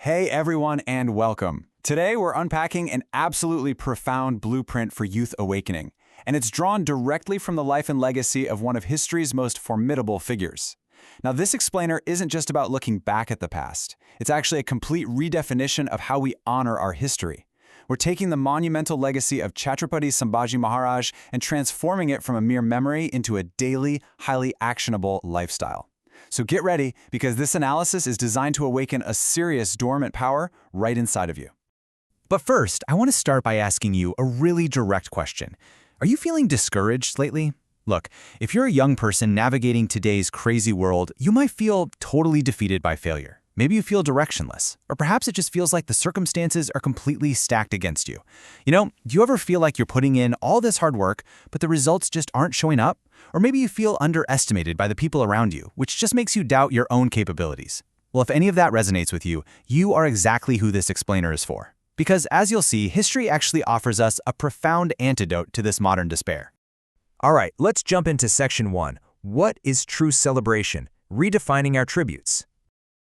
Hey everyone and welcome. Today we're unpacking an absolutely profound blueprint for youth awakening, and it's drawn directly from the life and legacy of one of history's most formidable figures. Now this explainer isn't just about looking back at the past. It's actually a complete redefinition of how we honor our history. We're taking the monumental legacy of Chhatrapati Sambhaji Maharaj and transforming it from a mere memory into a daily, highly actionable lifestyle. So get ready, because this analysis is designed to awaken a serious dormant power right inside of you. But first, I want to start by asking you a really direct question. Are you feeling discouraged lately? Look, if you're a young person navigating today's crazy world, you might feel totally defeated by failure. Maybe you feel directionless, or perhaps it just feels like the circumstances are completely stacked against you. Do you ever feel like you're putting in all this hard work, but the results just aren't showing up? Or maybe you feel underestimated by the people around you, which just makes you doubt your own capabilities. Well, if any of that resonates with you, you are exactly who this explainer is for. Because as you'll see, history actually offers us a profound antidote to this modern despair. All right, let's jump into Section 1. What is true celebration? Redefining our tributes.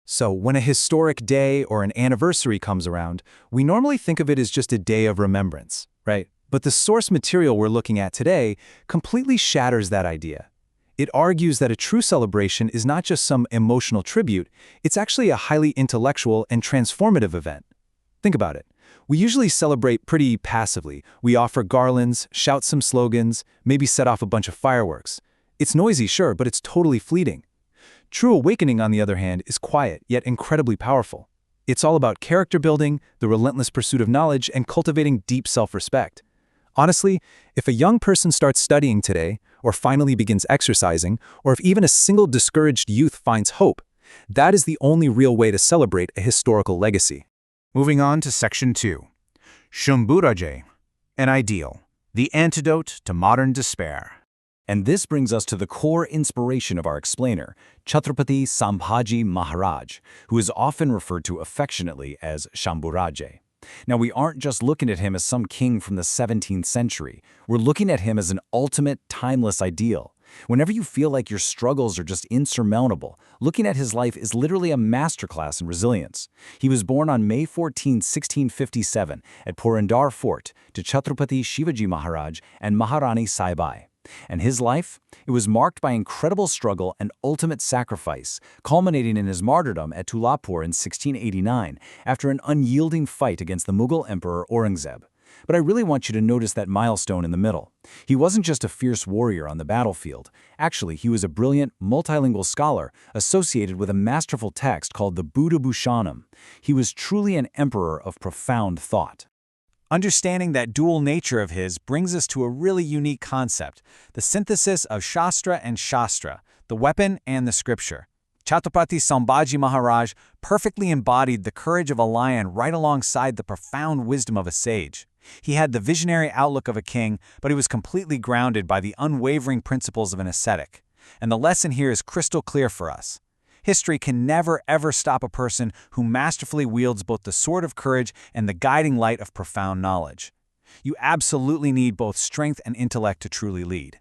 So when a historic day or an anniversary comes around, we normally think of it as just a day of remembrance, right? But the source material we're looking at today completely shatters that idea. It argues that a true celebration is not just some emotional tribute, it's actually a highly intellectual and transformative event. Think about it. We usually celebrate pretty passively. We offer garlands, shout some slogans, maybe set off a bunch of fireworks. It's noisy, sure, but it's totally fleeting. True awakening, on the other hand, is quiet, yet incredibly powerful. It's all about character building, the relentless pursuit of knowledge, and cultivating deep self-respect. Honestly, if a young person starts studying today, or finally begins exercising, or if even a single discouraged youth finds hope, that is the only real way to celebrate a historical legacy. Moving on to Section 2. Sambhaji, an ideal, the antidote to modern despair. And this brings us to the core inspiration of our explainer, Chhatrapati Sambhaji Maharaj, who is often referred to affectionately as Sambhaji. Now, we aren't just looking at him as some king from the 17th century. We're looking at him as an ultimate, timeless ideal. Whenever you feel like your struggles are just insurmountable, looking at his life is literally a masterclass in resilience. He was born on May 14, 1657, at Purandar Fort to Chhatrapati Sambhaji Maharaj and Maharani Saibai. And his life? It was marked by incredible struggle and ultimate sacrifice, culminating in his martyrdom at Tulapur in 1689 after an unyielding fight against the Mughal Emperor Aurangzeb. But I really want you to notice that milestone in the middle. He wasn't just a fierce warrior on the battlefield. Actually, he was a brilliant, multilingual scholar associated with a masterful text called the Buddha Bhushanam. He was truly an emperor of profound thought. Understanding that dual nature of his brings us to a really unique concept, the synthesis of Shastra and Shastra, the weapon and the scripture. Chhatrapati Sambhaji Maharaj perfectly embodied the courage of a lion right alongside the profound wisdom of a sage. He had the visionary outlook of a king, but he was completely grounded by the unwavering principles of an ascetic. And the lesson here is crystal clear for us. History can never, ever stop a person who masterfully wields both the sword of courage and the guiding light of profound knowledge. You absolutely need both strength and intellect to truly lead.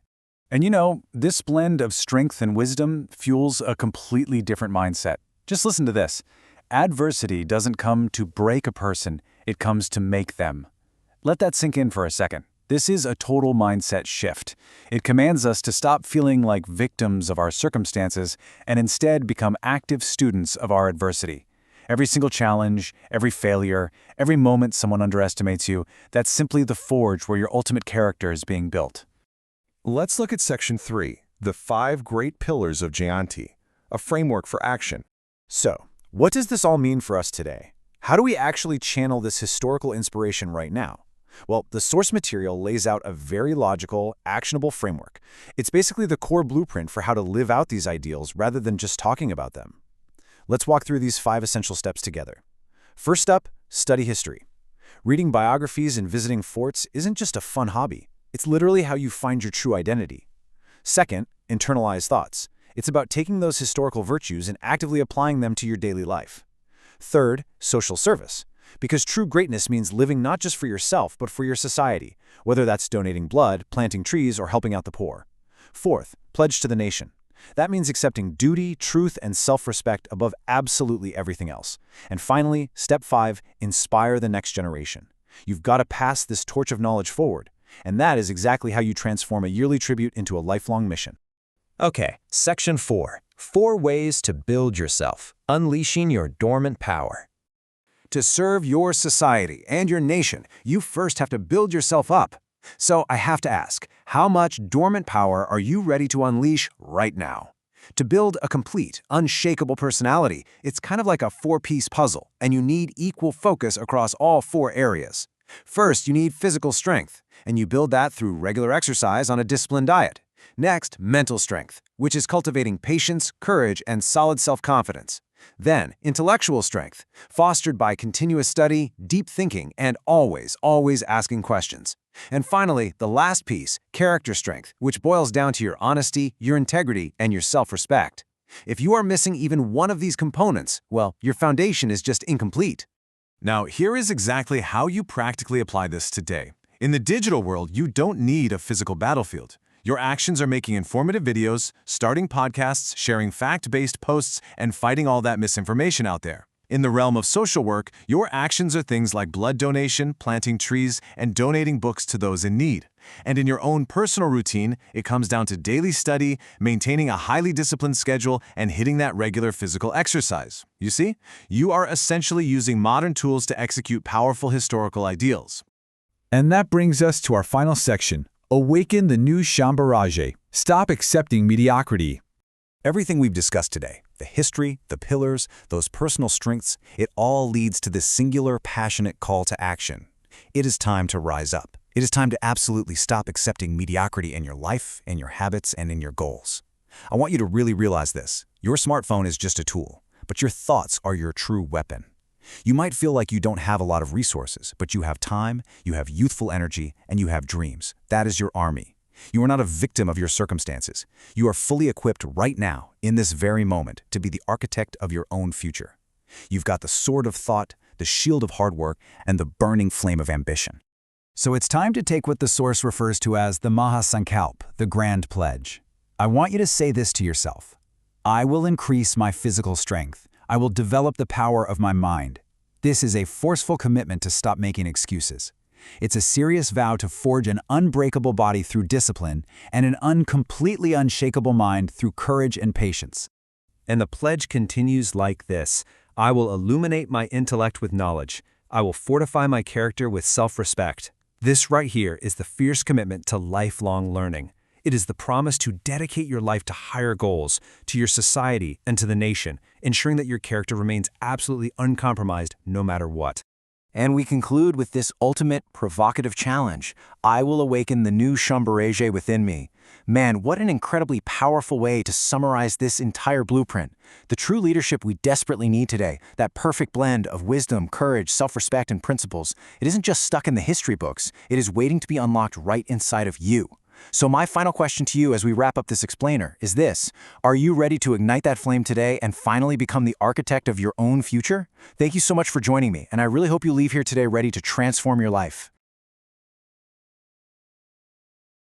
And this blend of strength and wisdom fuels a completely different mindset. Just listen to this. Adversity doesn't come to break a person, it comes to make them. Let that sink in for a second. This is a total mindset shift. It commands us to stop feeling like victims of our circumstances and instead become active students of our adversity. Every single challenge, every failure, every moment someone underestimates you, that's simply the forge where your ultimate character is being built. Let's look at Section 3, the 5 Great Pillars of Jayanti, a framework for action. So, what does this all mean for us today? How do we actually channel this historical inspiration right now? Well, the source material lays out a very logical, actionable framework. It's basically the core blueprint for how to live out these ideals rather than just talking about them. Let's walk through these 5 essential steps together. First up, study history. Reading biographies and visiting forts isn't just a fun hobby. It's literally how you find your true identity. Second, internalize thoughts. It's about taking those historical virtues and actively applying them to your daily life. Third, social service. Because true greatness means living not just for yourself, but for your society, whether that's donating blood, planting trees, or helping out the poor. Fourth, pledge to the nation. That means accepting duty, truth, and self-respect above absolutely everything else. And finally, step 5, inspire the next generation. You've got to pass this torch of knowledge forward. And that is exactly how you transform a yearly tribute into a lifelong mission. Okay, Section 4. 4 ways to build yourself, unleashing your dormant power. To serve your society and your nation, you first have to build yourself up. So I have to ask, how much dormant power are you ready to unleash right now? To build a complete, unshakable personality, it's kind of like a 4-piece puzzle, and you need equal focus across all 4 areas. First, you need physical strength, and you build that through regular exercise on a disciplined diet. Next, mental strength, which is cultivating patience, courage, and solid self-confidence. Then, intellectual strength, fostered by continuous study, deep thinking, and always asking questions. And finally, the last piece, character strength, which boils down to your honesty, your integrity, and your self-respect. If you are missing even one of these components, well, your foundation is just incomplete. Now, here is exactly how you practically apply this today. In the digital world, you don't need a physical battlefield. Your actions are making informative videos, starting podcasts, sharing fact-based posts, and fighting all that misinformation out there. In the realm of social work, your actions are things like blood donation, planting trees, and donating books to those in need. And in your own personal routine, it comes down to daily study, maintaining a highly disciplined schedule, and hitting that regular physical exercise. You see, you are essentially using modern tools to execute powerful historical ideals. And that brings us to our final section, Awaken the new Sambhaji. Stop accepting mediocrity. Everything we've discussed today, the history, the pillars, those personal strengths, it all leads to this singular, passionate call to action. It is time to rise up. It is time to absolutely stop accepting mediocrity in your life, in your habits, and in your goals. I want you to really realize this. Your smartphone is just a tool, but your thoughts are your true weapon. You might feel like you don't have a lot of resources, but you have time, you have youthful energy, and you have dreams. That is your army. You are not a victim of your circumstances. You are fully equipped right now, in this very moment, to be the architect of your own future. You've got the sword of thought, the shield of hard work, and the burning flame of ambition. So it's time to take what the source refers to as the Mahasankalp, the grand pledge. I want you to say this to yourself. I will increase my physical strength. I will develop the power of my mind. This is a forceful commitment to stop making excuses. It's a serious vow to forge an unbreakable body through discipline and an completely unshakable mind through courage and patience. And the pledge continues like this. I will illuminate my intellect with knowledge. I will fortify my character with self-respect. This right here is the fierce commitment to lifelong learning. It is the promise to dedicate your life to higher goals, to your society, and to the nation, ensuring that your character remains absolutely uncompromised no matter what. And we conclude with this ultimate provocative challenge. I will awaken the new Sambhaji within me. Man, what an incredibly powerful way to summarize this entire blueprint. The true leadership we desperately need today, that perfect blend of wisdom, courage, self-respect, and principles, it isn't just stuck in the history books. It is waiting to be unlocked right inside of you. So my final question to you as we wrap up this explainer is this. Are you ready to ignite that flame today and finally become the architect of your own future? Thank you so much for joining me, and I really hope you leave here today ready to transform your life.